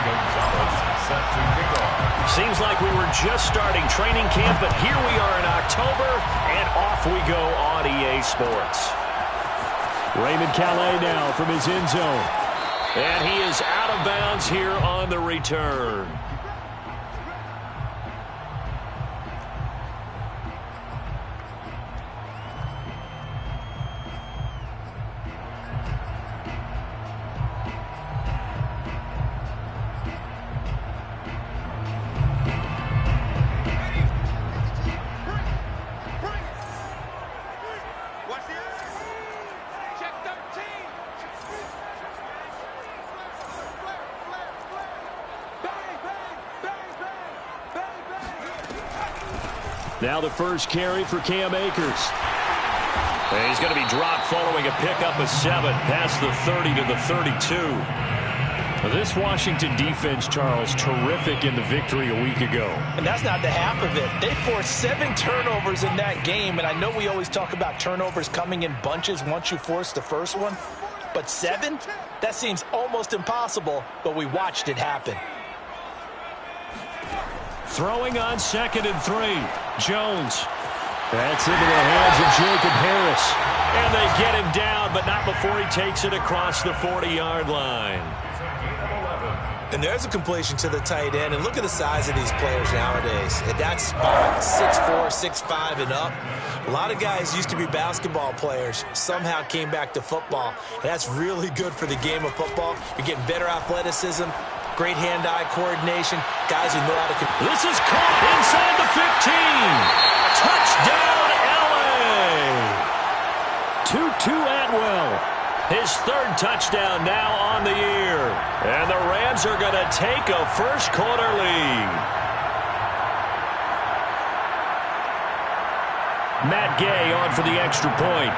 Gonzalez set to kick off. Seems like we were just starting training camp, but here we are in October, and off we go on EA Sports. Raymond Calais now from his end zone. And he is out of bounds here on the return. Now the first carry for Cam Akers. And he's going to be dropped following a pickup of 7 past the 30 to the 32. This Washington defense, Charles, terrific in the victory a week ago. And that's not the half of it. They forced 7 turnovers in that game, and I know we always talk about turnovers coming in bunches once you force the first one. But 7? That seems almost impossible, but we watched it happen. Throwing on 2nd and 3. Jones. That's into the hands of Jacob Harris. And they get him down, but not before he takes it across the 40-yard line. And there's a completion to the tight end. And look at the size of these players nowadays. At that spot, 6'4", 6'5", and up. A lot of guys used to be basketball players, somehow came back to football. And that's really good for the game of football. You're getting better athleticism, great hand-eye coordination, guys who know how to... This is caught inside the 15. Touchdown, L.A. Tutu Atwell. His 3rd touchdown now on the year. And the Rams are going to take a first-quarter lead. Matt Gay on for the extra point.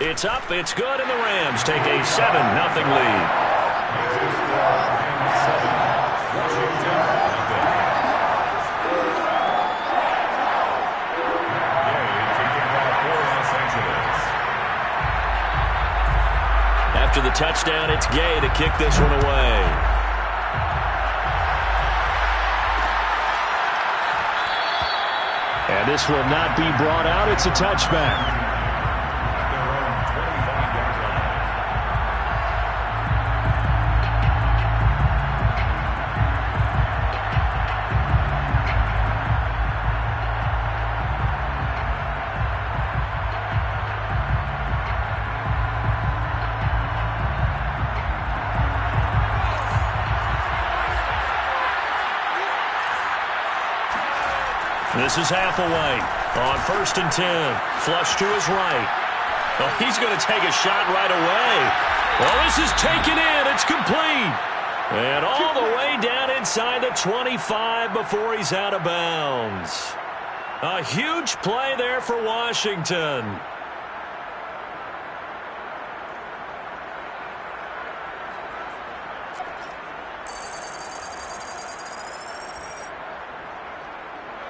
It's up, it's good, and the Rams take a 7-0 lead. After the touchdown, it's Gay to kick this one away. And this will not be brought out. It's a touchback. This is Hathaway on 1st and 10. Flush to his right. Oh, he's going to take a shot right away. Oh, this is taken in. It's complete. And all the way down inside the 25 before he's out of bounds. A huge play there for Washington.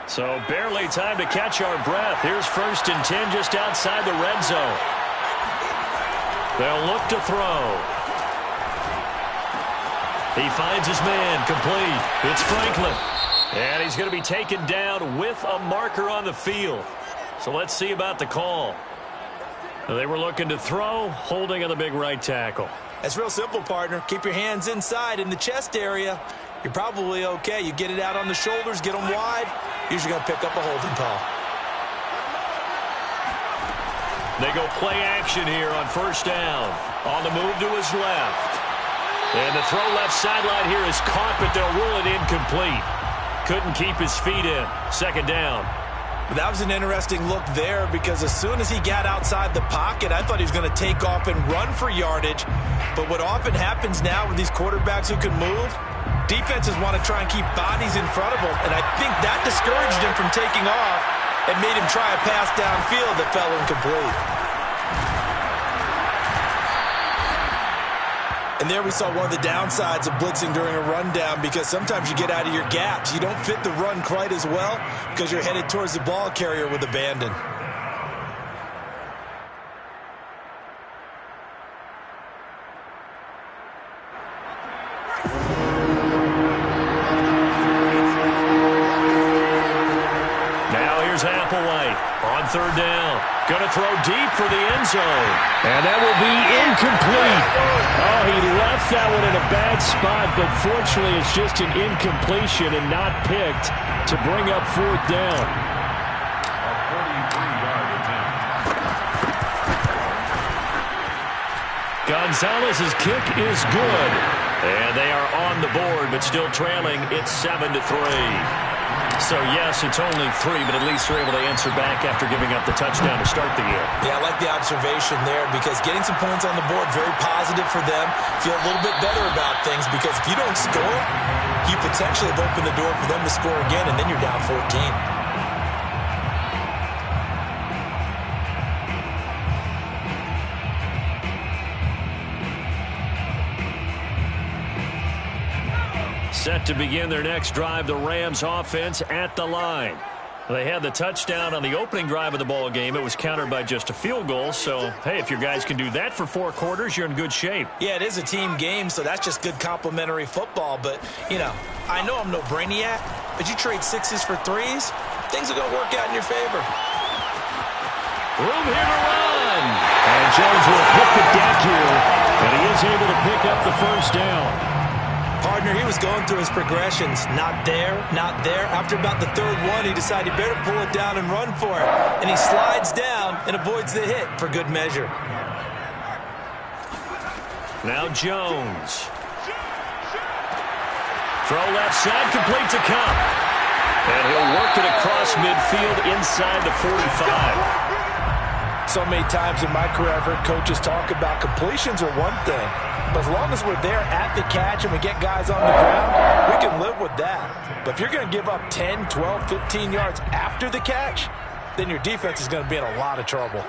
So barely time to catch our breath. Here's 1st and 10 just outside the red zone. They'll look to throw. He finds his man complete. It's Franklin. And he's going to be taken down with a marker on the field. So let's see about the call. They were looking to throw, holding on the big right tackle. That's real simple, partner. Keep your hands inside in the chest area. You're probably okay. You get it out on the shoulders, get them wide. Usually going to pick up a holding call. They go play action here on 1st down. On the move to his left. And the throw left sideline here is caught, but they'll rule it incomplete. Couldn't keep his feet in. 2nd down. That was an interesting look there because as soon as he got outside the pocket, I thought he was going to take off and run for yardage. But what often happens now with these quarterbacks who can move, defenses want to try and keep bodies in front of them, and I think that discouraged him from taking off and made him try a pass downfield that fell incomplete. And there we saw one of the downsides of blitzing during a rundown, because sometimes you get out of your gaps. You don't fit the run quite as well because you're headed towards the ball carrier with abandon. On third down, going to throw deep for the end zone. And that will be incomplete. Oh, he left that one in a bad spot, but fortunately it's just an incompletion and not picked to bring up fourth down. A 43-yard attempt. Gonzalez's kick is good. And they are on the board, but still trailing. It's 7-3. So, yes, it's only 3, but at least they're able to answer back after giving up the touchdown to start the year. Yeah, I like the observation there, because getting some points on the board, very positive for them. Feel a little bit better about things, because if you don't score, you potentially have opened the door for them to score again, and then you're down 14. Set to begin their next drive, the Rams offense at the line. They had the touchdown on the opening drive of the ball game. It was countered by just a field goal. So, hey, if your guys can do that for 4 quarters, you're in good shape. Yeah, it is a team game, so that's just good complementary football. But, you know, I know I'm no brainiac, but you trade 6s for 3s, things are going to work out in your favor. Room here to run. And Jones will hit the deck here, and he is able to pick up the first down. Partner, he was going through his progressions. Not there, not there. After about the third one, he decided he better pull it down and run for it. And he slides down and avoids the hit for good measure. Now Jones. Throw left side, complete to Kupp. And he'll work it across midfield inside the 45. So many times in my career, I've heard coaches talk about completions are one thing. But as long as we're there at the catch and we get guys on the ground, we can live with that. But if you're going to give up 10, 12, 15 yards after the catch, then your defense is going to be in a lot of trouble.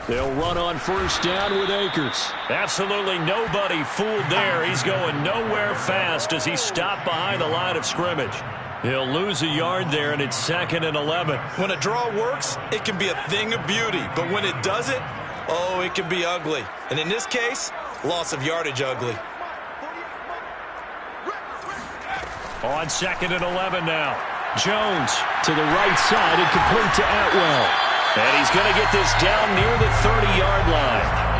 They'll run on first down with Akers. Absolutely nobody fooled there. He's going nowhere fast as he stopped behind the line of scrimmage. He'll lose a yard there, and it's 2nd and 11. When a draw works, it can be a thing of beauty. But when it doesn't, oh, it can be ugly. And in this case, loss of yardage ugly. On 2nd and 11 now. Jones to the right side and complete to Atwell. And he's going to get this down near the 30-yard line.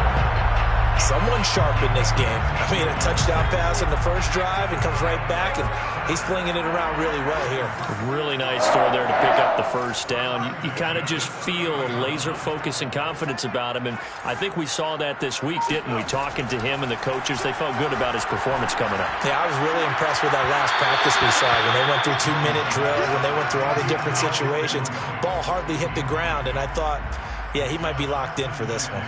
Someone sharp in this game. I mean, a touchdown pass in the first drive and comes right back, and he's flinging it around really well here. Really nice throw there to pick up the first down. You kind of just feel a laser focus and confidence about him, and I think we saw that this week, didn't we? Talking to him and the coaches, they felt good about his performance coming up. Yeah, I was really impressed with that last practice we saw when they went through 2-minute drill, when they went through all the different situations. Ball hardly hit the ground, and I thought, yeah, he might be locked in for this one.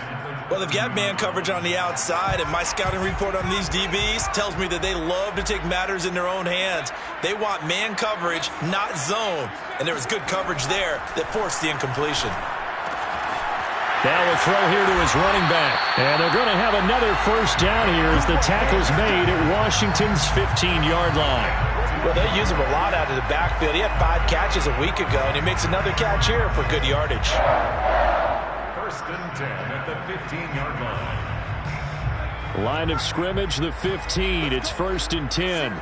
Well, they've got man coverage on the outside, and my scouting report on these DBs tells me that they love to take matters in their own hands. They want man coverage, not zone. And there was good coverage there that forced the incompletion. Now a throw here to his running back. And they're going to have another first down here as the tackle's made at Washington's 15-yard line. Well, they use him a lot out of the backfield. He had 5 catches a week ago, and he makes another catch here for good yardage. 1st and 10 at the 15-yard line. Line of scrimmage, the 15. It's 1st and 10.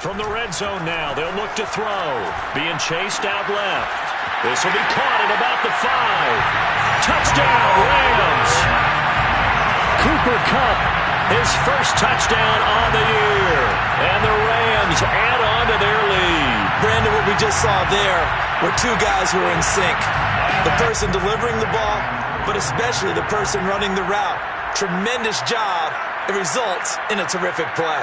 From the red zone now, they'll look to throw. Being chased out left. This will be caught at about the 5. Touchdown, Rams! Cooper Kupp. His first touchdown on the year. And the Rams add on to their lead. Brandon, what we just saw there were 2 guys who were in sync. The person delivering the ball, but especially the person running the route. Tremendous job. It results in a terrific play.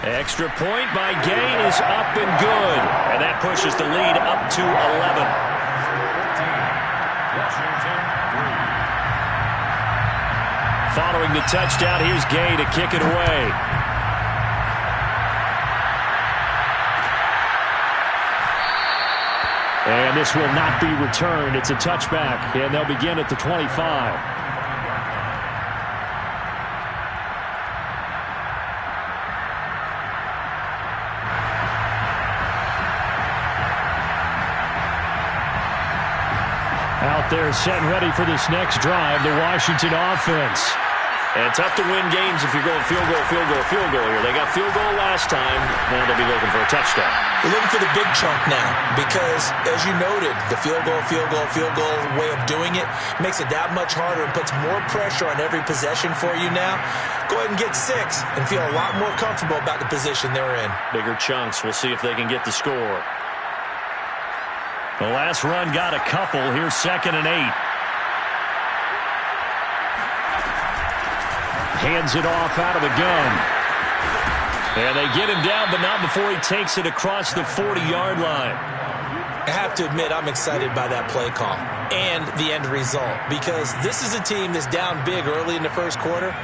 Extra point by Gain is up and good. And that pushes the lead up to 11. 14. Washington 3. Following the touchdown, here's Gay to kick it away. And this will not be returned. It's a touchback, and they'll begin at the 25. Out there set and ready for this next drive, the Washington offense. And tough to win games if you're going field goal here. They got field goal last time, and they'll be looking for a touchdown. They're looking for the big chunk now because, as you noted, the field goal way of doing it makes it that much harder and puts more pressure on every possession for you now. Go ahead and get 6 and feel a lot more comfortable about the position they're in. Bigger chunks. We'll see if they can get the score. The last run got a couple. Here's 2nd and 8. Hands it off out of the gun. And they get him down, but not before he takes it across the 40-yard line. I have to admit, I'm excited by that play call and the end result because this is a team that's down big early in the first quarter,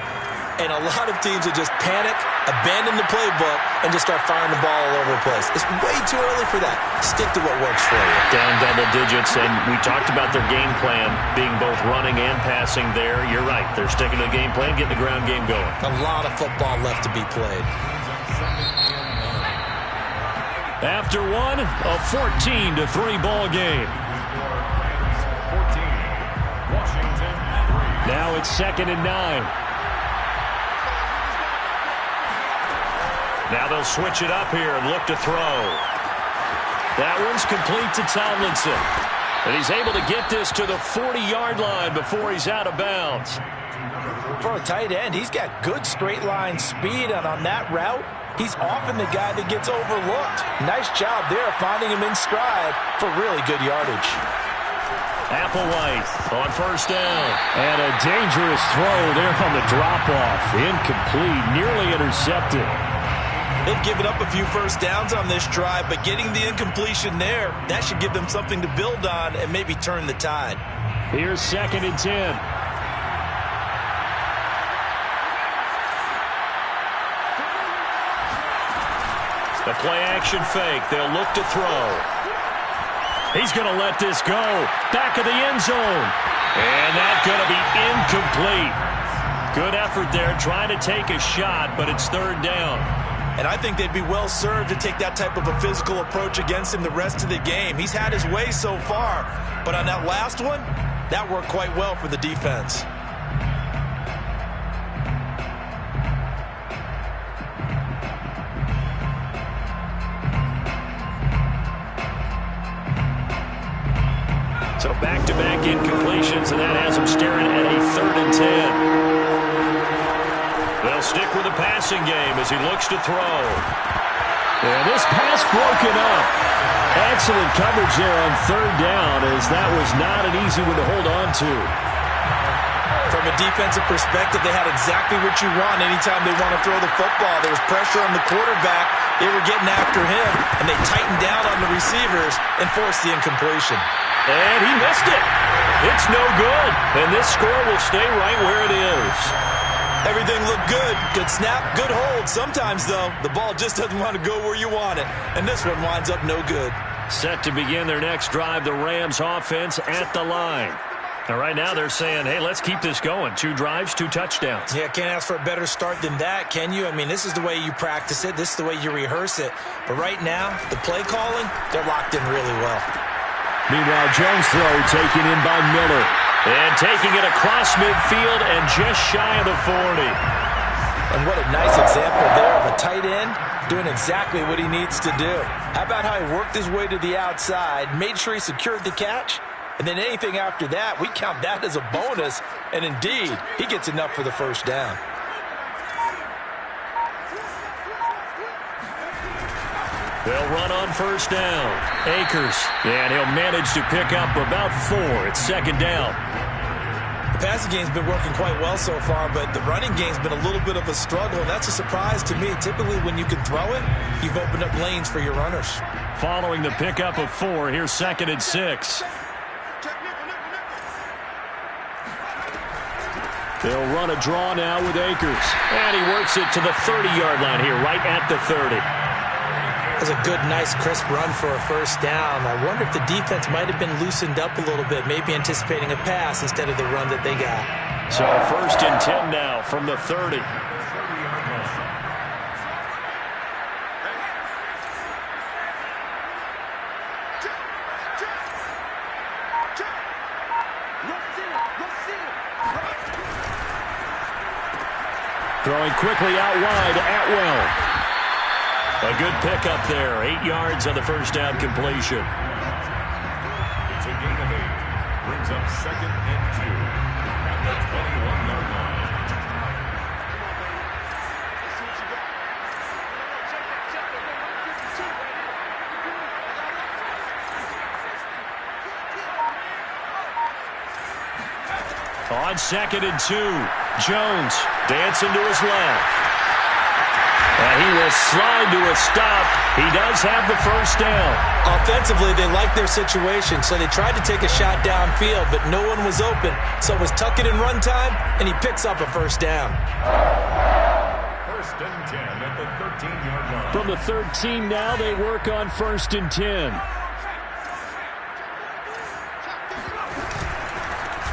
and a lot of teams will just panic, abandon the playbook, and just start firing the ball all over the place. It's way too early for that. Stick to what works for you. Down double digits, and we talked about their game plan being both running and passing there. You're right. They're sticking to the game plan, getting the ground game going. A lot of football left to be played. After one, a 14-3 ball game. 14, Washington 3. Now it's 2nd and 9. Now they'll switch it up here and look to throw. That one's complete to Tomlinson. And he's able to get this to the 40-yard line before he's out of bounds. For a tight end, he's got good straight line speed, and on that route, he's often the guy that gets overlooked. Nice job there finding him in stride for really good yardage. Applewhite on 1st down. And a dangerous throw there on the drop-off. Incomplete, nearly intercepted. They've given up a few first downs on this drive, but getting the incompletion there, that should give them something to build on and maybe turn the tide. Here's 2nd and 10. The play-action fake. They'll look to throw. He's going to let this go. Back of the end zone. And that's going to be incomplete. Good effort there, trying to take a shot, but it's 3rd down. And I think they'd be well served to take that type of a physical approach against him the rest of the game. He's had his way so far, but on that last one, that worked quite well for the defense. So back-to-back incompletions, and that has him staring at a 3rd and 10. They'll stick with the passing game as he looks to throw. And this pass broken up. Excellent coverage there on 3rd down, as that was not an easy one to hold on to. From a defensive perspective, they had exactly what you want anytime they want to throw the football. There was pressure on the quarterback. They were getting after him, and they tightened down on the receivers and forced the incompletion. And he missed it. It's no good. And this score will stay right where it is. Everything looked good. Good snap, good hold. Sometimes, though, the ball just doesn't want to go where you want it. And this one winds up no good. Set to begin their next drive, the Rams offense at the line. Now, right now, they're saying, hey, let's keep this going. 2 drives, 2 touchdowns. Yeah, can't ask for a better start than that, can you? I mean, this is the way you practice it. This is the way you rehearse it. But right now, the play calling, they're locked in really well. Meanwhile, Jones' throw taken in by Miller. And taking it across midfield and just shy of the 40. And what a nice example there of a tight end doing exactly what he needs to do. How about how he worked his way to the outside, made sure he secured the catch, and then anything after that, we count that as a bonus. And indeed, he gets enough for the 1st down. They'll run on 1st down. Akers, and he'll manage to pick up about 4. It's 2nd down. The passing game's been working quite well so far, but the running game's been a little bit of a struggle, and that's a surprise to me. Typically, when you can throw it, you've opened up lanes for your runners. Following the pickup of 4, here's 2nd and 6. They'll run a draw now with Akers. And he works it to the 30-yard line here, right at the 30. That's a good, nice, crisp run for a first down. I wonder if the defense might have been loosened up a little bit, maybe anticipating a pass instead of the run that they got. So 1st and 10 now from the 30. Throwing quickly out wide, Atwell. A good pickup there. 8 yards on the first down completion. It's a gain of 8. Brings up 2nd and 2 at the 21-yard line. On 2nd and 2, Jones dancing to his left. And he will slide to a stop. He does have the first down. Offensively, they like their situation, so they tried to take a shot downfield, but no one was open. So it was tuck it in run time, and he picks up a first down. 1st and 10 at the 13-yard line. From the 13 now, they work on 1st and 10.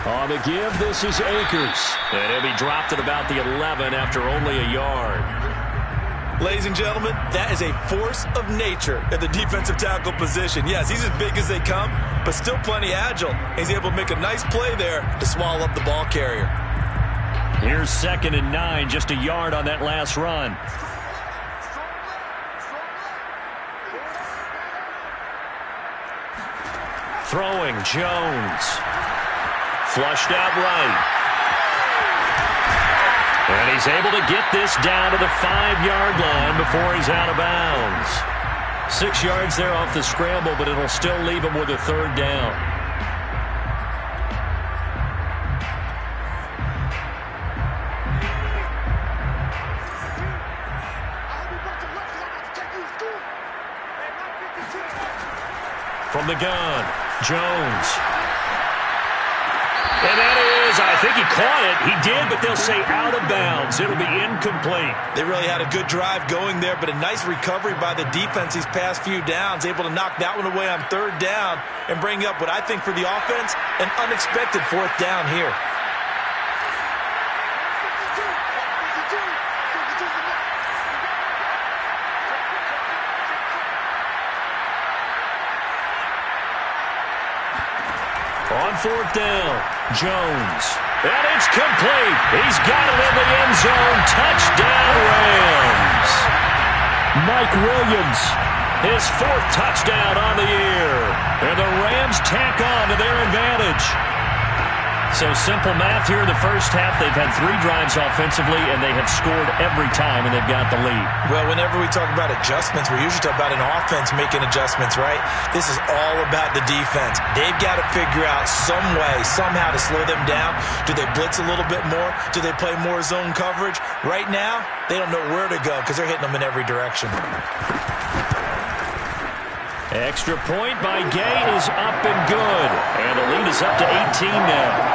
On the give, this is Akers. And he'll be dropped at about the 11 after only a yard. Ladies and gentlemen, that is a force of nature at the defensive tackle position. Yes, he's as big as they come, but still plenty agile. He's able to make a nice play there to swallow up the ball carrier. Here's 2nd and 9, just a yard on that last run. Throwing, Jones. Flushed out right. And he's able to get this down to the 5-yard line before he's out of bounds. 6 yards there off the scramble, but it'll still leave him with a 3rd down. From the gun, Jones. And that is, I think he caught it. He did, but they'll say out of bounds. It'll be incomplete. They really had a good drive going there, but a nice recovery by the defense these past few downs, able to knock that one away on 3rd down and bring up what I think for the offense, an unexpected 4th down here. On 4th down, Jones. And it's complete. He's got it in the end zone. Touchdown, Rams. Mike Williams, his 4th touchdown on the year. And the Rams tack on to their advantage. So simple math here in the first half. They've had 3 drives offensively, and they have scored every time, and they've got the lead. Well, whenever we talk about adjustments, we usually talk about an offense making adjustments, right? This is all about the defense. They've got to figure out some way, somehow to slow them down. Do they blitz a little bit more? Do they play more zone coverage? Right now, they don't know where to go because they're hitting them in every direction. Extra point by Gay is up and good. And the lead is up to 18 now.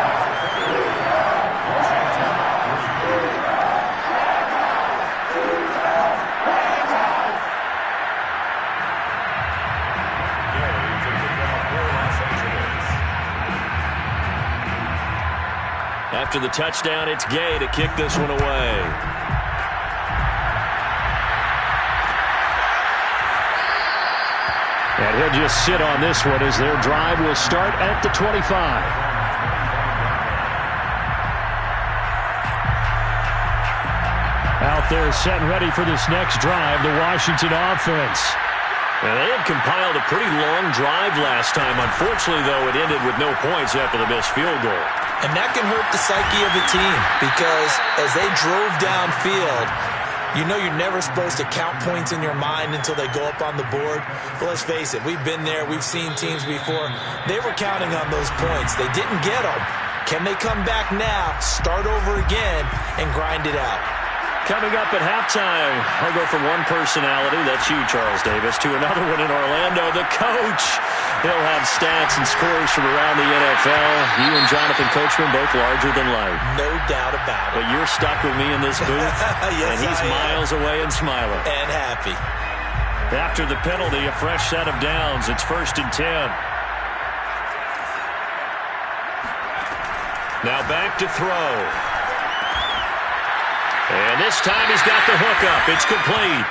After the touchdown, it's Gay to kick this one away. And he'll just sit on this one as their drive will start at the 25. Out there set and ready for this next drive, the Washington offense. And they had compiled a pretty long drive last time. Unfortunately, though, it ended with no points after the missed field goal. And that can hurt the psyche of a team because as they drove downfield, you know you're never supposed to count points in your mind until they go up on the board. But let's face it, we've been there. We've seen teams before. They were counting on those points. They didn't get them. Can they come back now, start over again, and grind it out? Coming up at halftime, I'll go from one personality, that's you, Charles Davis, to another one in Orlando, the coach. He'll have stats and scores from around the NFL. You and Jonathan Coachman both larger than life. No doubt about it. But you're stuck with me in this booth, yes, and he's miles away and smiling. And happy. After the penalty, a fresh set of downs. It's 1st and 10. Now back to throw. And this time he's got the hookup. It's complete.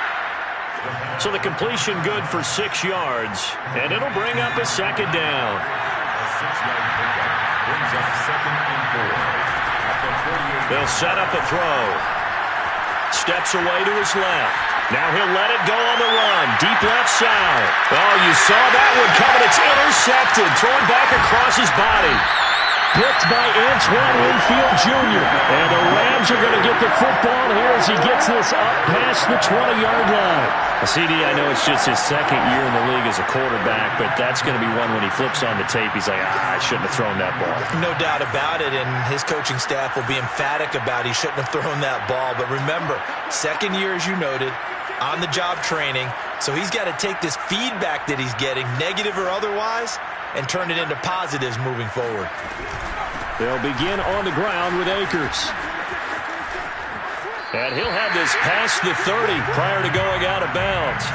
So the completion good for 6 yards. And it'll bring up a second down. A 6-yard pickup brings up 2nd and 4. They'll set up a throw. Steps away to his left. Now he'll let it go on the run. Deep left side. Oh, you saw that one coming. It's intercepted. Thrown back across his body. Picked by Antoine Winfield Jr. And the Rams are going to get the football here as he gets this up past the 20-yard line. CD, I know it's just his 2nd year in the league as a quarterback, but that's going to be one when he flips on the tape. He's like, I shouldn't have thrown that ball. No doubt about it, and his coaching staff will be emphatic about he shouldn't have thrown that ball. But remember, 2nd year, as you noted, on-the-job training, so he's got to take this feedback that he's getting, negative or otherwise, and turn it into positives moving forward. They'll begin on the ground with Akers. And he'll have this past the 30 prior to going out of bounds.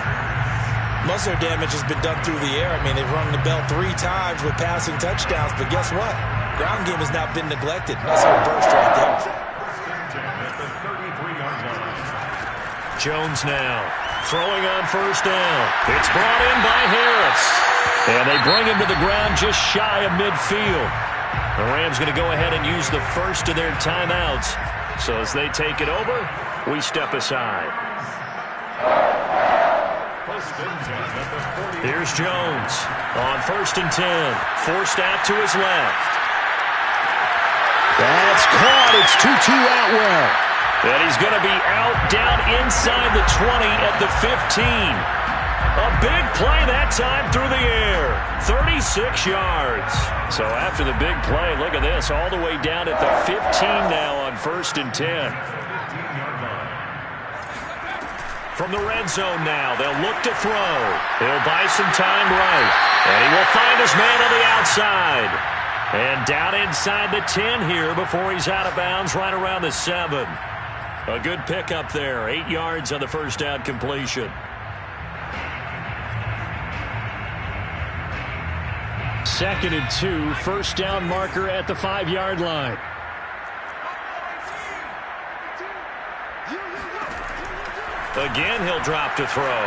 Most of their damage has been done through the air. I mean, they've rung the bell 3 times with passing touchdowns, but guess what? Ground game has not been neglected. Nice little burst right there. Jones now throwing on 1st down. It's brought in by Harris. And they bring him to the ground just shy of midfield. The Rams going to go ahead and use the first of their timeouts. So as they take it over, we step aside. Here's Jones on 1st and 10. Forced out to his left. That's caught. It's Tutu Atwell. And he's going to be out down inside the 20 at the 15. A big play that time through the air. 36 yards. So after the big play, look at this. All the way down at the 15 now on 1st and 10. From the red zone now, they'll look to throw. He'll buy some time right. And he will find his man on the outside. And down inside the 10 here before he's out of bounds right around the 7. A good pickup there. 8 yards on the first down completion. 2nd and 2, 1st down marker at the 5-yard line. Again, he'll drop to throw.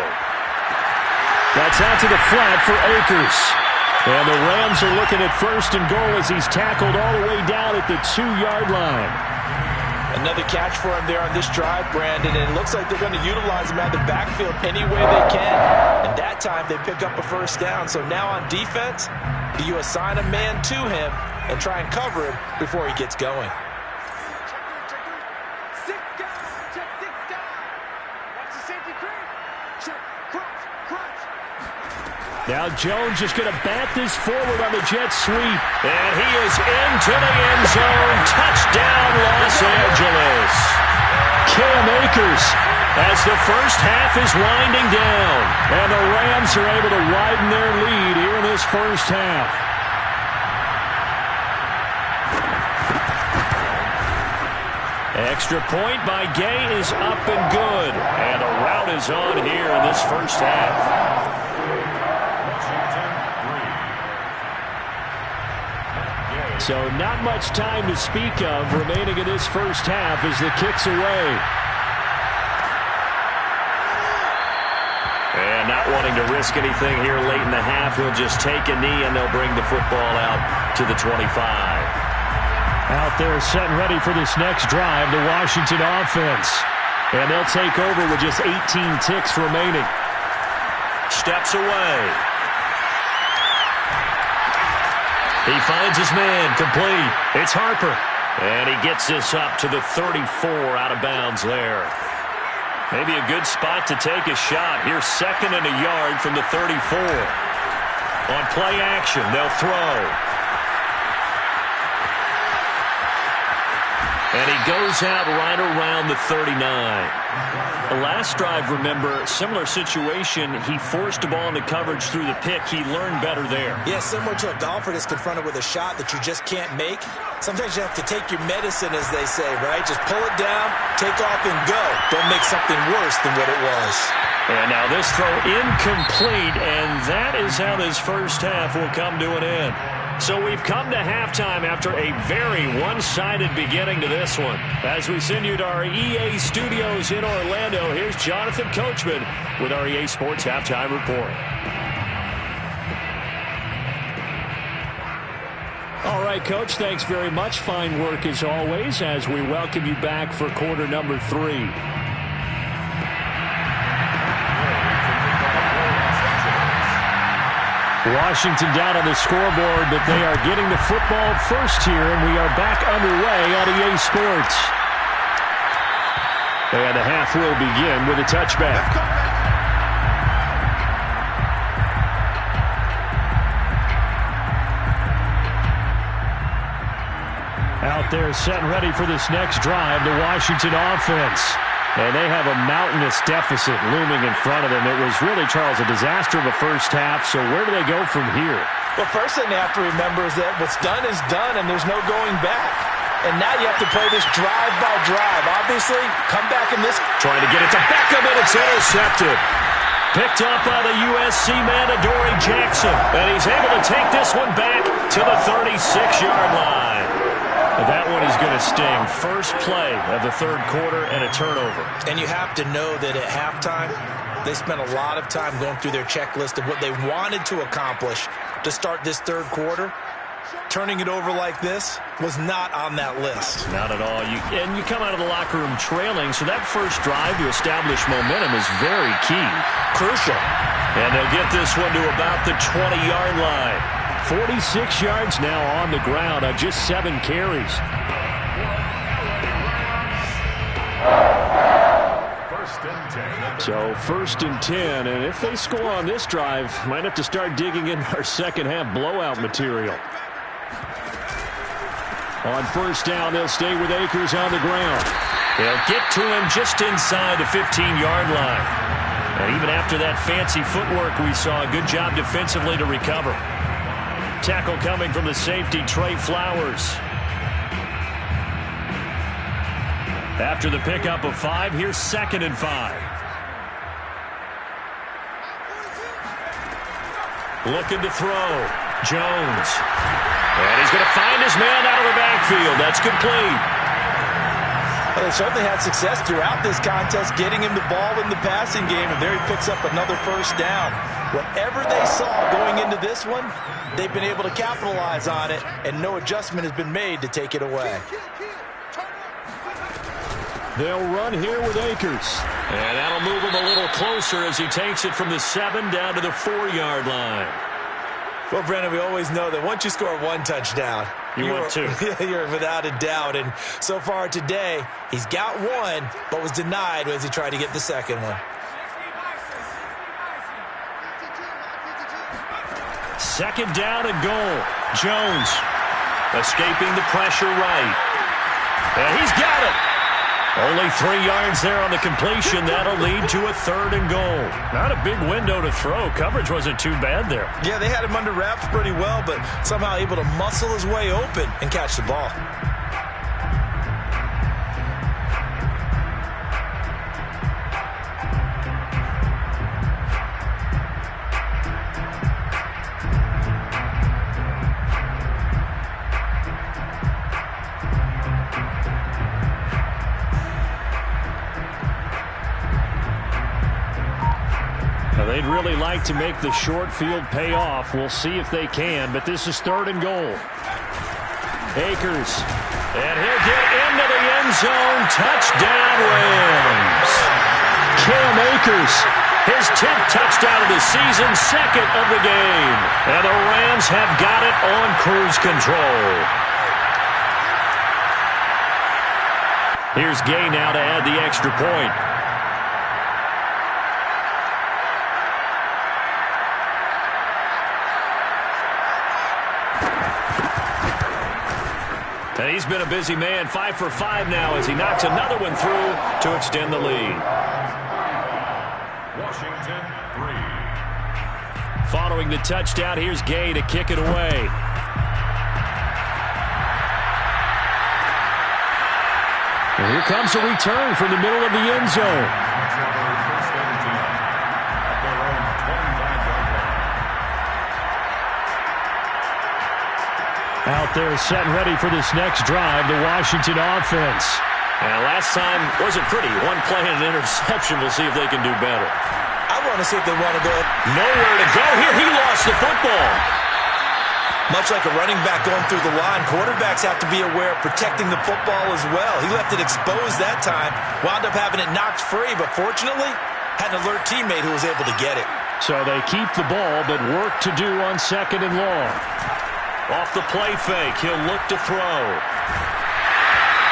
That's out to the flat for Akers. And the Rams are looking at 1st and goal as he's tackled all the way down at the 2-yard line. Another catch for him there on this drive, Brandon, and it looks like they're going to utilize him out of the backfield any way they can. And that time they pick up a 1st down. So now on defense, do you assign a man to him and try and cover him before he gets going? Now Jones is going to bat this forward on the jet sweep. And he is into the end zone. Touchdown, Los Angeles. Cam Akers as the first half is winding down. And the Rams are able to widen their lead here in this first half. Extra point by Gay is up and good. And the route is on here in this first half. So not much time to speak of remaining in this first half as the kick's away. And not wanting to risk anything here late in the half, he'll just take a knee and they'll bring the football out to the 25. Out there set and ready for this next drive, the Washington offense. And they'll take over with just 18 ticks remaining. Steps away. He finds his man, complete. It's Harper. And he gets this up to the 34 out of bounds there. Maybe a good spot to take a shot. Here's 2nd and a yard from the 34. On play action, they'll throw. And he goes out right around the 39. The last drive, remember, similar situation. He forced the ball into coverage through the pick. He learned better there. Yeah, similar to a golfer that's confronted with a shot that you just can't make. Sometimes you have to take your medicine, as they say, right? Just pull it down, take off, and go. Don't make something worse than what it was. And now this throw incomplete, and that is how this first half will come to an end. So we've come to halftime after a very one-sided beginning to this one. As we send you to our EA studios in Orlando, here's Jonathan Coachman with our EA Sports Halftime Report. All right, Coach, thanks very much. Fine work as always as we welcome you back for quarter number 3. Washington down on the scoreboard, but they are getting the football first here, and we are back underway on EA Sports. And the half will begin with a touchback. Out there set and ready for this next drive, the Washington offense. And they have a mountainous deficit looming in front of them. It was really, Charles, a disaster of a first half. So where do they go from here? Well, first thing they have to remember is that what's done is done, and there's no going back. And now you have to play this drive by drive. Obviously, come back in this. Trying to get it to Beckham, and it's intercepted. Picked up by the USC man, Adoree Jackson. And he's able to take this one back to the 36-yard line. That one is going to sting. First play of the third quarter and a turnover. And you have to know that at halftime, they spent a lot of time going through their checklist of what they wanted to accomplish to start this third quarter. Turning it over like this was not on that list. Not at all. And you come out of the locker room trailing, so that first drive to establish momentum is very key. Crucial. And they'll get this one to about the 20-yard line. 46 yards now on the ground on just 7 carries. So first and 10, and if they score on this drive, might have to start digging in our second half blowout material. On first down, they'll stay with Akers on the ground. They'll get to him just inside the 15-yard line. And even after that fancy footwork we saw, a good job defensively to recover. Tackle coming from the safety, Trey Flowers. After the pickup of 5, here's 2nd and 5. Looking to throw. Jones. And he's going to find his man out of the backfield. That's complete. Well, they certainly had success throughout this contest, getting him the ball in the passing game, and there he picks up another first down. Whatever they saw going into this one, they've been able to capitalize on it, and no adjustment has been made to take it away. They'll run here with Akers. And that'll move him a little closer as he takes it from the 7 down to the 4-yard line. Well, Brendan, we always know that once you score one touchdown, you're without a doubt. And so far today, he's got one, but was denied as he tried to get the second one. 2nd down and goal. Jones escaping the pressure right. And he's got it. Only 3 yards there on the completion. That'll lead to a 3rd and goal. Not a big window to throw. Coverage wasn't too bad there. Yeah, they had him under wraps pretty well, but somehow able to muscle his way open and catch the ball. They'd really like to make the short field pay off. We'll see if they can, but this is 3rd and goal. Akers. And he'll get into the end zone. Touchdown, Rams. Cam Akers. His 10th touchdown of the season, 2nd of the game. And the Rams have got it on cruise control. Here's Gay now to add the extra point. And he's been a busy man, 5 for 5 now as he knocks another one through to extend the lead. Washington 3. Following the touchdown, here's Gay to kick it away. And here comes a return from the middle of the end zone. Out there set and ready for this next drive, the Washington offense. And last time wasn't pretty. One play and an interception. We'll see if they can do better. I want to see if they want to go. Nowhere to go here. He lost the football. Much like a running back going through the line, quarterbacks have to be aware of protecting the football as well. He left it exposed that time, wound up having it knocked free, but fortunately had an alert teammate who was able to get it. So they keep the ball, but work to do on 2nd and long. Off the play fake, he'll look to throw.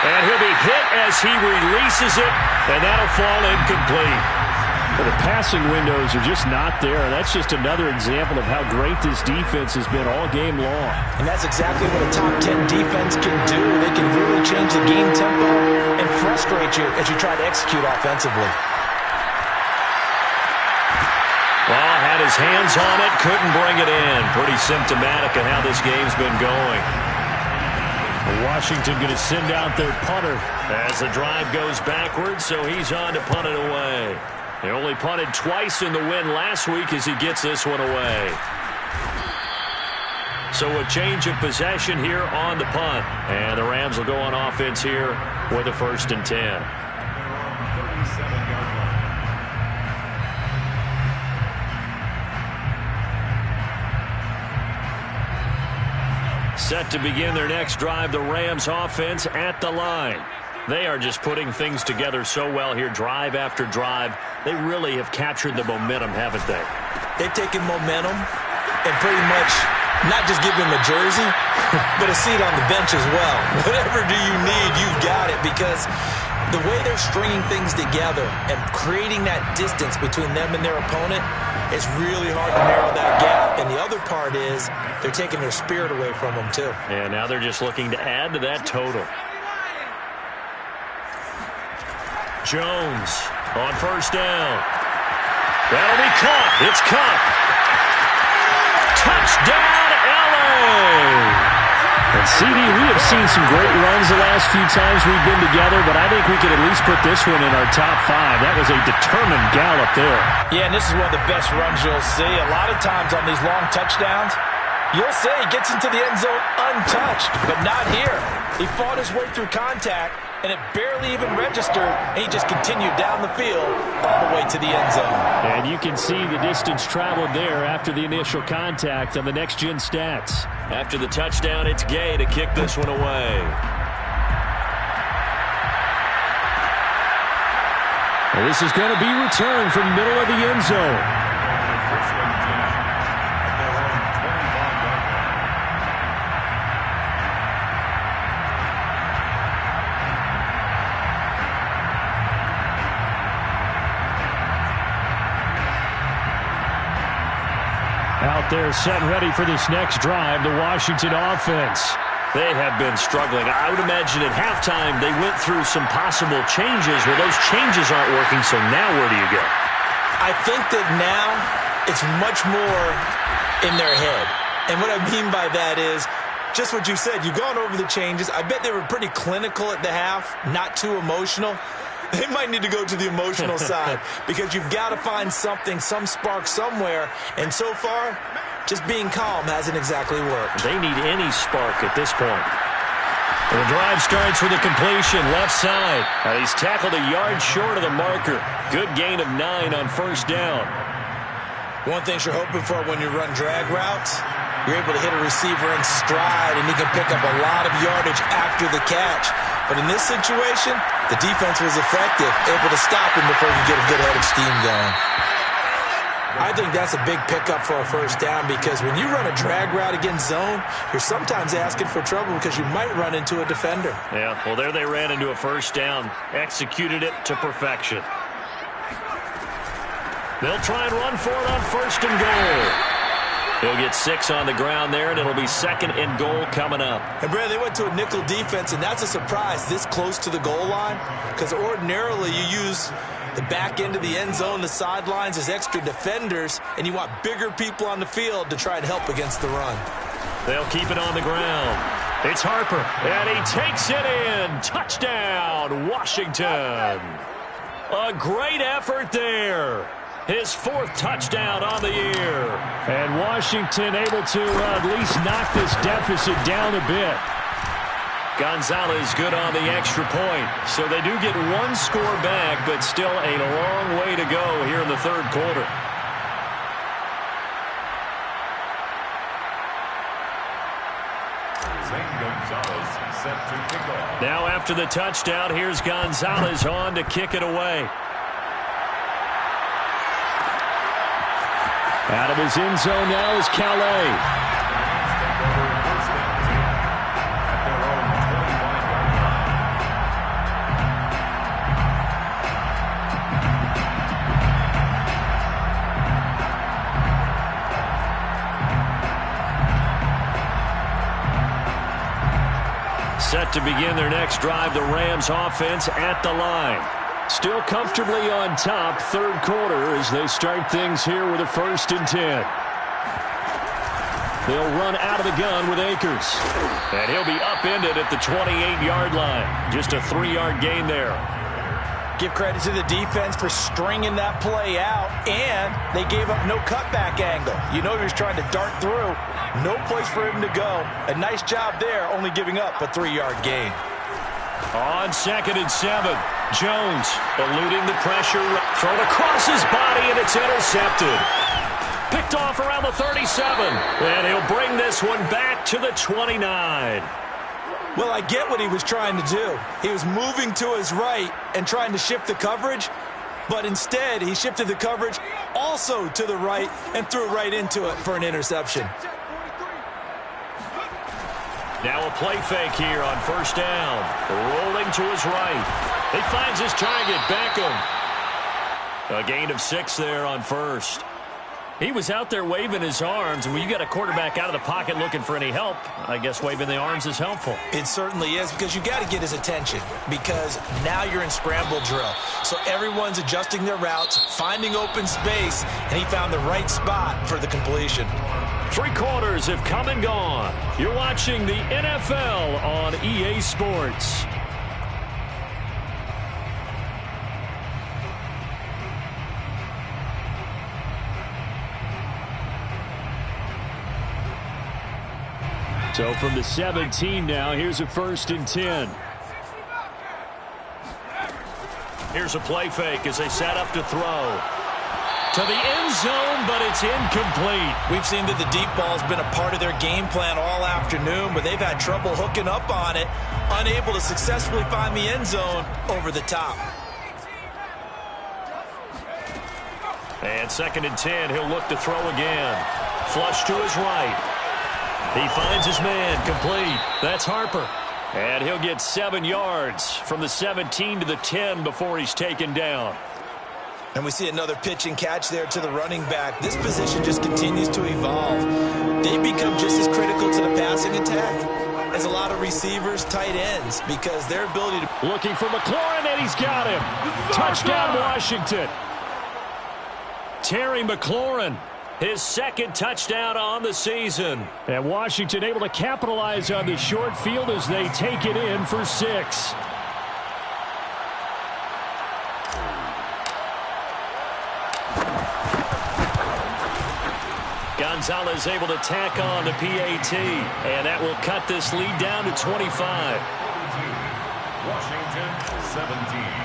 And he'll be hit as he releases it, and that'll fall incomplete. Well, the passing windows are just not there. That's just another example of how great this defense has been all game long. And that's exactly what a top 10 defense can do. They can really change the game tempo and frustrate you as you try to execute offensively. Well, had his hands on it, couldn't bring it in. Pretty symptomatic of how this game's been going. Washington going to send out their punter as the drive goes backwards, so he's on to punt it away. They only punted twice in the win last week as he gets this one away. So a change of possession here on the punt. And the Rams will go on offense here with a 1st and 10. Set to begin their next drive, the Rams offense at the line. They are just putting things together so well here, drive after drive. They really have captured the momentum, haven't they? They've taken momentum and pretty much not just give him a jersey, but a seat on the bench as well. Whatever do you need, you've got it, because the way they're stringing things together and creating that distance between them and their opponent, it's really hard to narrow that gap. And the other part is they're taking their spirit away from them, too. And now they're just looking to add to that total. Jones on 1st down. That'll be caught. It's caught. Touchdown, LA! And CD, we have seen some great runs the last few times we've been together, but I think we could at least put this one in our top 5. That was a determined gallop there. Yeah, and this is one of the best runs you'll see. A lot of times on these long touchdowns, you'll say he gets into the end zone untouched, but not here. He fought his way through contact, and it barely even registered, and he just continued down the field all the way to the end zone. And you can see the distance traveled there after the initial contact on the next-gen stats. After the touchdown, it's Gay to kick this one away. Well, this is going to be returned from the middle of the end zone. Out there set and ready for this next drive, the Washington offense. They have been struggling. I would imagine at halftime they went through some possible changes. Well, those changes aren't working, so now where do you go? I think that now it's much more in their head. And what I mean by that is just what you said. You've gone over the changes. I bet they were pretty clinical at the half, not too emotional. They might need to go to the emotional side because you've got to find something, some spark somewhere. And so far, just being calm hasn't exactly worked. They need any spark at this point. And the drive starts with a completion, left side. And he's tackled a yard short of the marker. Good gain of 9 on 1st down. One thing you're hoping for when you run drag routes, you're able to hit a receiver in stride, and he can pick up a lot of yardage after the catch. But in this situation, the defense was effective, able to stop him before he could get a good head of steam going. I think that's a big pickup for a 1st down because when you run a drag route against zone, you're sometimes asking for trouble because you might run into a defender. Yeah, well, there they ran into a 1st down, executed it to perfection. They'll try and run for it on 1st and goal. He'll get 6 on the ground there, and it'll be 2nd and goal coming up. And, Brad, they went to a nickel defense, and that's a surprise this close to the goal line, because ordinarily you use the back end of the end zone, the sidelines as extra defenders, and you want bigger people on the field to try and help against the run. They'll keep it on the ground. It's Harper, and he takes it in. Touchdown, Washington. A great effort there. His 4th touchdown on the year. And Washington able to at least knock this deficit down a bit. Gonzalez good on the extra point. So they do get 1 score back, but still a long way to go here in the 3rd quarter. Gonzalez set to kick off. Now after the touchdown, here's Gonzalez on to kick it away. Out of his end zone now is Calais. Set to begin their next drive, the Rams offense at the line. Still comfortably on top, 3rd quarter as they start things here with a 1st and 10. They'll run out of the gun with Akers. And he'll be upended at the 28-yard line. Just a 3-yard gain there. Give credit to the defense for stringing that play out, and they gave up no cutback angle. You know he was trying to dart through. No place for him to go. A nice job there, only giving up a 3-yard gain. On 2nd and 7, Jones eluding the pressure, thrown across his body, and it's intercepted. Picked off around the 37, and he'll bring this one back to the 29. Well, I get what he was trying to do. He was moving to his right and trying to shift the coverage, but instead he shifted the coverage also to the right and threw right into it for an interception. Now a play fake here on 1st down. Rolling to his right. He finds his target, Beckham. A gain of 6 there on 1st. He was out there waving his arms, and when you got a quarterback out of the pocket looking for any help, I guess waving the arms is helpful. It certainly is, because you got to get his attention, because now you're in scramble drill. So everyone's adjusting their routes, finding open space, and he found the right spot for the completion. 3 quarters have come and gone. You're watching the NFL on EA Sports. So from the 17 now, here's a 1st and 10. Here's a play fake as they set up to throw. To the end zone, but it's incomplete. We've seen that the deep ball's been a part of their game plan all afternoon, but they've had trouble hooking up on it, unable to successfully find the end zone over the top. And 2nd and 10, he'll look to throw again. Flush to his right. He finds his man, complete. That's Harper. And he'll get 7 yards from the 17 to the 10 before he's taken down. And we see another pitch and catch there to the running back. This position just continues to evolve. They become just as critical to the passing attack as a lot of receivers, tight ends, because their ability to... Looking for McLaurin, and he's got him. Touchdown, Washington. Terry McLaurin, his 2nd touchdown on the season. And Washington able to capitalize on the short field as they take it in for 6. Gonzalez able to tack on the PAT, and that will cut this lead down to 25. Washington 17.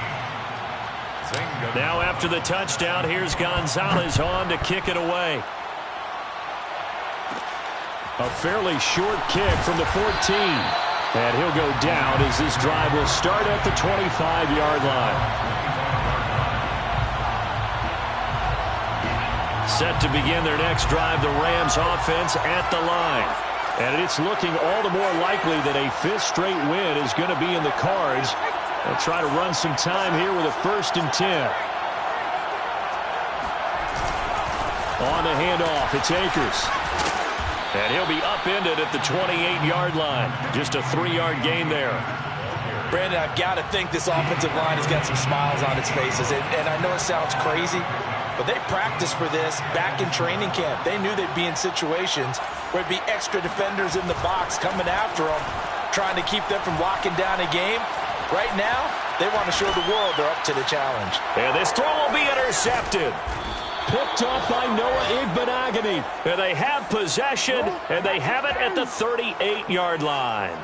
Now after the touchdown, here's Gonzalez on to kick it away. A fairly short kick from the 14. And he'll go down as this drive will start at the 25-yard line. Set to begin their next drive, the Rams offense at the line. And it's looking all the more likely that a 5th straight win is going to be in the cards. They'll try to run some time here with a 1st and 10. On the handoff, it's Akers. And he'll be upended at the 28-yard line. Just a 3-yard gain there. Brandon, I've got to think this offensive line has got some smiles on its faces. And I know it sounds crazy, but they practiced for this back in training camp. They knew they'd be in situations where it'd be extra defenders in the box coming after them, trying to keep them from locking down a game. Right now, they want to show the world they're up to the challenge. And this throw will be intercepted. Picked up by Noah Igbinoghene. And they have possession, and they have it at the 38-yard line.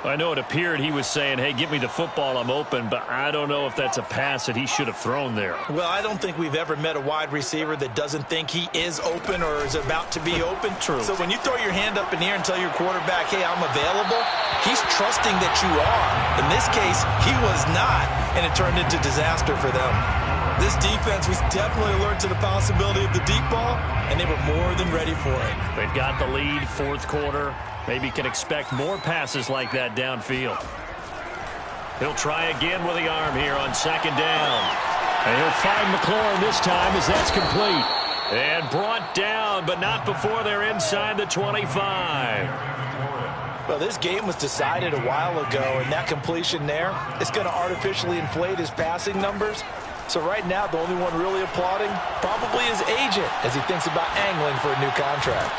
I know it appeared he was saying, hey, give me the football, I'm open, but I don't know if that's a pass that he should have thrown there. Well, I don't think we've ever met a wide receiver that doesn't think he is open or is about to be open. True. So when you throw your hand up in the air and tell your quarterback, hey, I'm available, he's trusting that you are. In this case, he was not, and it turned into disaster for them. This defense was definitely alert to the possibility of the deep ball, and they were more than ready for it. They've got the lead, fourth quarter. Maybe can expect more passes like that downfield. He'll try again with the arm here on second down. And he'll find McLaurin this time as that's complete. And brought down, but not before they're inside the 25. Well, this game was decided a while ago, and that completion there, it's going to artificially inflate his passing numbers. So right now, the only one really applauding probably his agent as he thinks about angling for a new contract.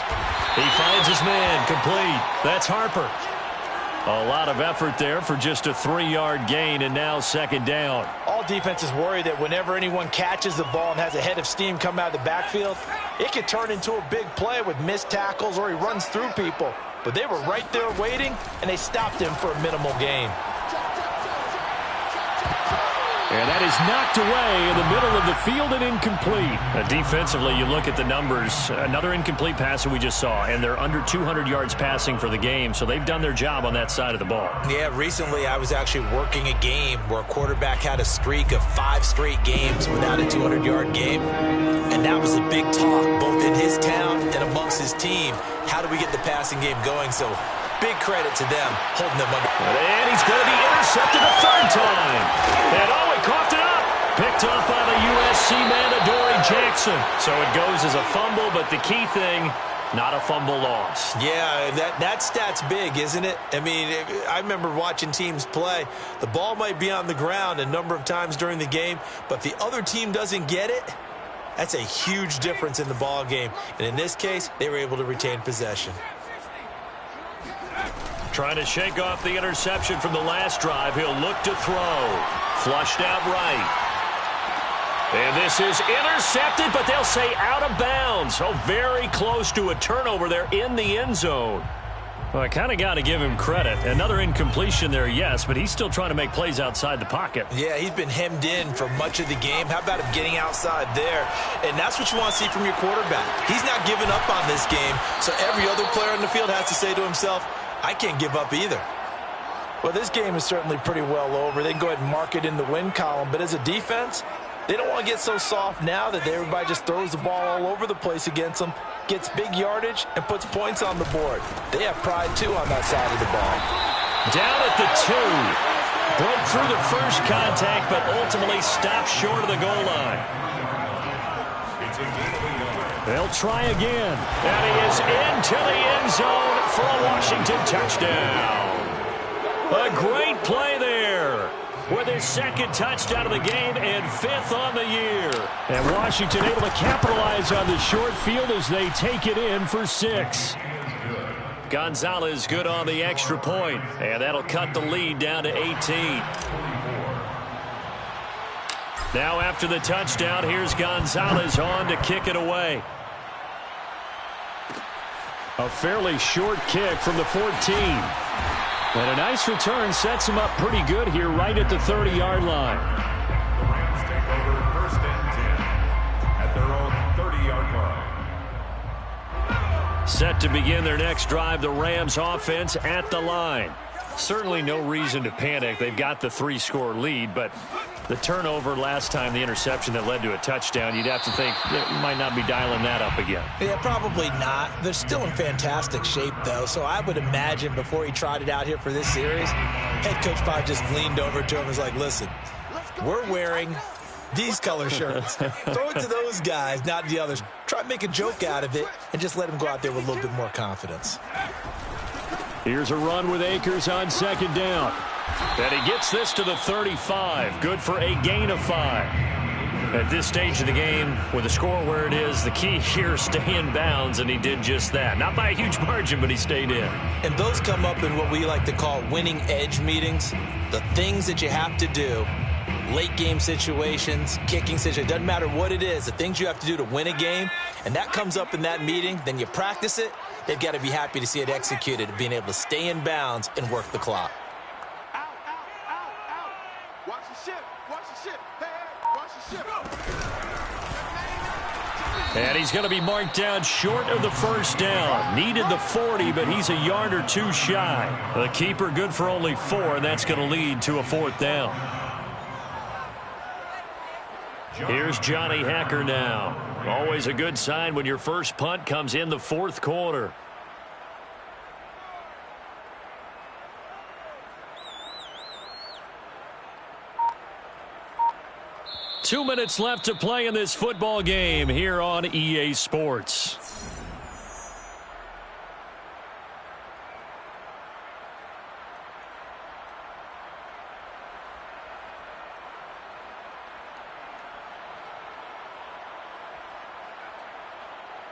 He finds his man, complete. That's Harper. A lot of effort there for just a 3-yard gain, and now second down. All defenses worry that whenever anyone catches the ball and has a head of steam come out of the backfield, it could turn into a big play with missed tackles or he runs through people. But they were right there waiting, and they stopped him for a minimal gain. And that is knocked away in the middle of the field and incomplete. Defensively, you look at the numbers. Another incomplete pass that we just saw, and they're under 200 yards passing for the game, so they've done their job on that side of the ball. Yeah, recently I was actually working a game where a quarterback had a streak of 5 straight games without a 200-yard game, and that was a big talk, both in his town and amongst his team. How do we get the passing game going? So big credit to them, holding them under. And he's going to be intercepted a third time. And he coughed it up. Picked up by the USC man, Adoree Jackson. So it goes as a fumble, but the key thing, not a fumble loss. Yeah, that stat's big, isn't it? I mean, I remember watching teams play. The ball might be on the ground a number of times during the game, but if the other team doesn't get it, that's a huge difference in the ball game. And in this case, they were able to retain possession. Trying to shake off the interception from the last drive. He'll look to throw. Flushed out right. And this is intercepted, but they'll say out of bounds. So very close to a turnover there in the end zone. Well, I kind of got to give him credit. Another incompletion there, yes, but he's still trying to make plays outside the pocket. Yeah, he's been hemmed in for much of the game. How about him getting outside there? And that's what you want to see from your quarterback. He's not giving up on this game, so every other player on the field has to say to himself, I can't give up either. Well, this game is certainly pretty well over. They can go ahead and mark it in the win column, but as a defense, they don't want to get so soft now that everybody just throws the ball all over the place against them, gets big yardage, and puts points on the board. They have pride, too, on that side of the ball. Down at the 2. Broke through the first contact, but ultimately stopped short of the goal line. They'll try again. And he is into the end zone for a Washington touchdown. A great play there with his second touchdown of the game and 5th on the year. And Washington able to capitalize on the short field as they take it in for 6. Gonzalez good on the extra point, and that'll cut the lead down to 18. Now after the touchdown, here's Gonzalez on to kick it away. A fairly short kick from the 14. And a nice return sets him up pretty good here right at the 30-yard line. The Rams take over 1st and 10 at their own 30-yard line. Set to begin their next drive, the Rams offense at the line. Certainly no reason to panic. They've got the 3-score lead, but the turnover last time, the interception that led to a touchdown, you'd have to think they might not be dialing that up again. Yeah, probably not. They're still in fantastic shape, though, so I would imagine before he tried it out here for this series, head coach probably just leaned over to him and was like, listen, we're wearing these color shirts. Throw it to those guys, not the others. Try to make a joke out of it and just let them go out there with a little bit more confidence. Here's a run with Akers on second down. And he gets this to the 35. Good for a gain of 5. At this stage of the game, with the score where it is, the key here is stay in bounds, and he did just that. Not by a huge margin, but he stayed in. And those come up in what we like to call winning edge meetings. The things that you have to do, late game situations, kicking situations, doesn't matter what it is, the things you have to do to win a game, and that comes up in that meeting, then you practice it, they've got to be happy to see it executed, being able to stay in bounds and work the clock. And he's going to be marked down short of the first down. Needed the 40, but he's a yard or two shy. The keeper good for only 4, and that's going to lead to a 4th down. Here's Johnny Hacker now. Always a good sign when your first punt comes in the 4th quarter. Two minutes left to play in this football game here on EA Sports.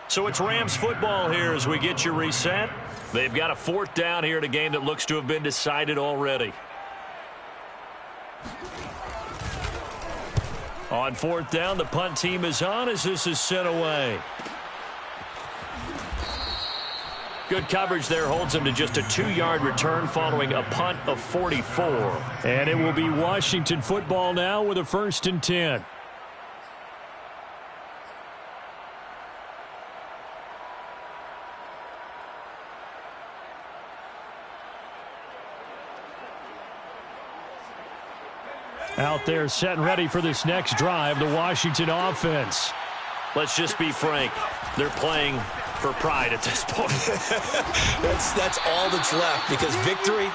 So it's Rams football here as we get you reset. They've got a 4th down here in a game that looks to have been decided already. On 4th down, the punt team is on as this is sent away. Good coverage there holds him to just a 2-yard return following a punt of 44. And it will be Washington football now with a 1st and 10. Out there set and ready for this next drive, the Washington offense. Let's just be frank. They're playing for pride at this point. That's all that's left because victory,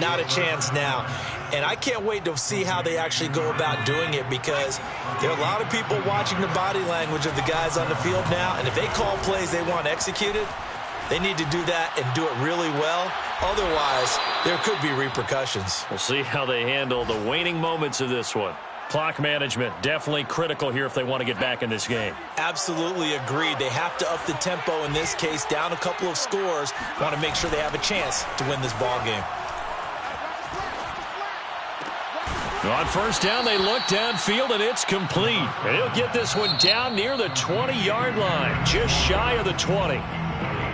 not a chance now. And I can't wait to see how they actually go about doing it because there are a lot of people watching the body language of the guys on the field now. And if they call plays they want executed, they need to do that and do it really well. Otherwise, there could be repercussions. We'll see how they handle the waning moments of this one. Clock management, definitely critical here if they want to get back in this game. Absolutely agreed. They have to up the tempo in this case, down a couple of scores. Want to make sure they have a chance to win this ball game. On 1st down, they look downfield, and it's complete. And he'll get this one down near the 20-yard line, just shy of the 20.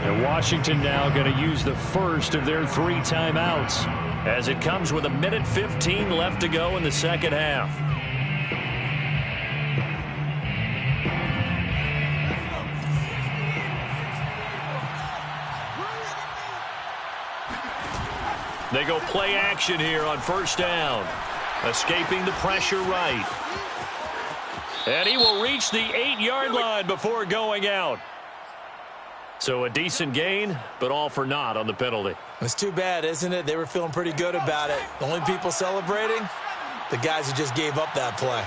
And Washington now going to use the first of their 3 timeouts as it comes with 1:15 left to go in the second half. They go play action here on 1st down. Escaping the pressure right. And he will reach the 8-yard line before going out. So a decent gain, but all for naught on the penalty. It's too bad, isn't it? They were feeling pretty good about it. The only people celebrating, the guys who just gave up that play.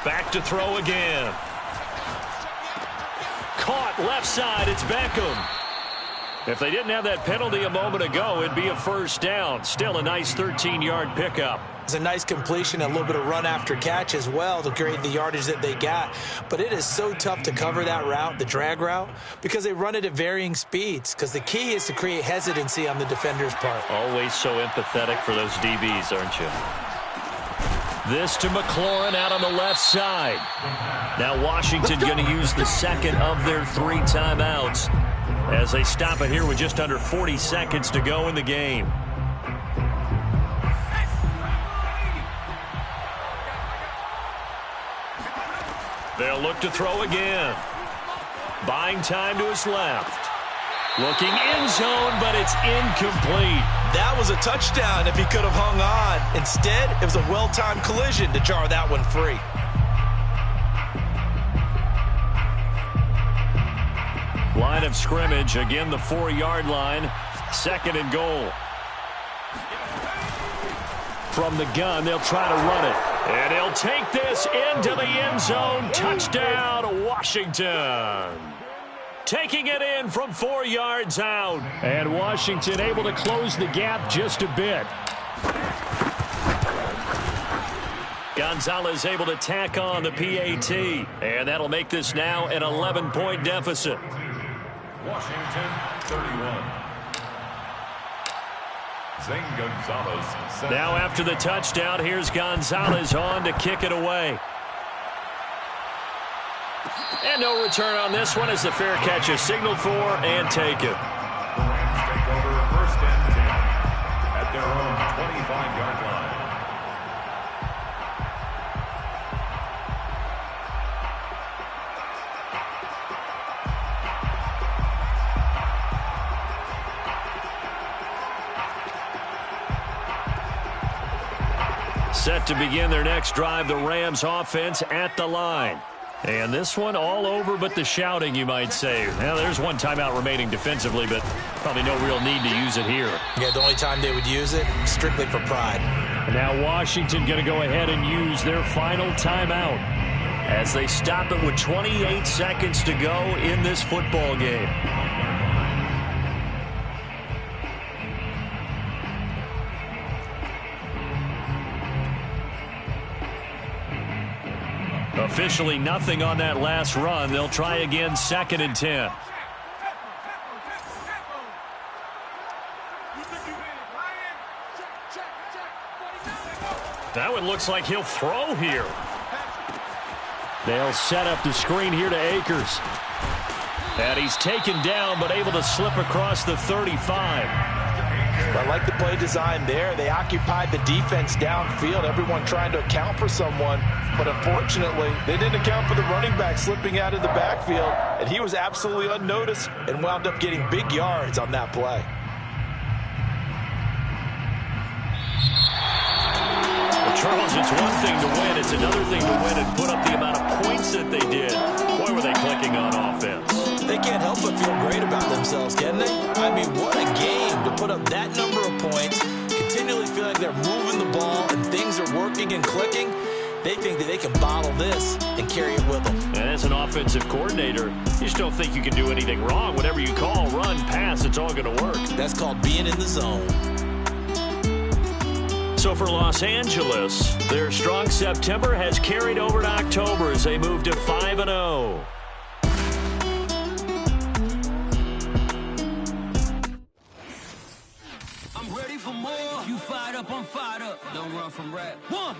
Back to throw again. Caught left side, it's Beckham. If they didn't have that penalty a moment ago, it'd be a 1st down. Still a nice 13-yard pickup. It's a nice completion, a little bit of run after catch as well to create the yardage that they got. But it is so tough to cover that route, the drag route, because they run it at varying speeds. Because the key is to create hesitancy on the defender's part. Always so empathetic for those DBs, aren't you? This to McLaurin out on the left side. Now Washington going to use the second of their 3 timeouts as they stop it here with just under 40 seconds to go in the game. They'll look to throw again. Buying time to his left. Looking end zone, but it's incomplete. That was a touchdown if he could have hung on. Instead, it was a well-timed collision to jar that one free. Line of scrimmage, again the 4-yard line. 2nd and goal. From the gun, they'll try to run it. And he'll take this into the end zone. Touchdown, Washington. Taking it in from 4 yards out. And Washington able to close the gap just a bit. Gonzalez able to tack on the PAT. And that'll make this now an 11-point deficit. Washington 31. Zane Gonzalez. Now after the touchdown, here's Gonzalez on to kick it away. And no return on this one as the fair catch is signaled for and taken. The Rams take over 1st and 10 at their own 25-yard line. Set to begin their next drive, the Rams offense at the line. And this one all over but the shouting, you might say. Now, there's one timeout remaining defensively, but probably no real need to use it here. Yeah, the only time they would use it, strictly for pride. And now Washington going to go ahead and use their final timeout as they stop it with 28 seconds to go in this football game. Officially nothing on that last run. They'll try again 2nd and 10. That one looks like he'll throw here. They'll set up the screen here to Akers. And he's taken down but able to slip across the 35. I like the play design there. They occupied the defense downfield, everyone trying to account for someone. But unfortunately, they didn't account for the running back slipping out of the backfield. And he was absolutely unnoticed and wound up getting big yards on that play. Well, Charles, it's one thing to win. It's another thing to win and put up the amount of points that they did. Boy, were they clicking on offense. They can't help but feel great about themselves, can they? I mean, what a game to put up that number of points, continually feel like they're moving the ball and things are working and clicking. They think that they can bottle this and carry it with them. And as an offensive coordinator, you just don't think you can do anything wrong. Whatever you call, run, pass, it's all going to work. That's called being in the zone. So for Los Angeles, their strong September has carried over to October as they move to 5-0. I'm ready for more. You fired up, I'm fired up. Don't run from rap. 1,